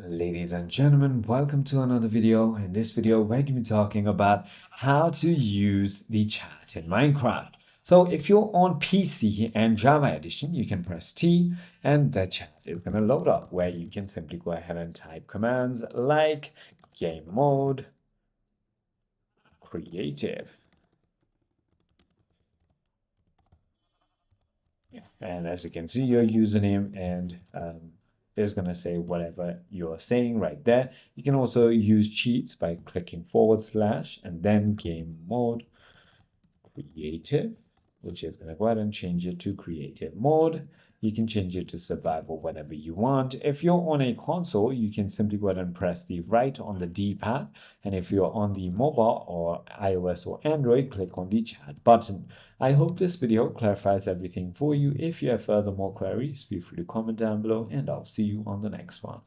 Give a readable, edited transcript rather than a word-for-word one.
Ladies and gentlemen, welcome to another video. In this video, we're going to be talking about how to use the chat in Minecraft. So if you're on PC and Java Edition, you can press T and the chat is going to load up, where you can simply go ahead and type commands like game mode, creative. And as you can see, your username and is going to say whatever you're saying right there. You can also use cheats by clicking / and then game mode creative, which is going to go ahead and change it to creative mode. You can change it to survival whenever you want. If you're on a console, you can simply go ahead and press the right on the D-pad. And if you're on the mobile or iOS or Android, click on the chat button. I hope this video clarifies everything for you. If you have further more queries, feel free to comment down below and I'll see you on the next one.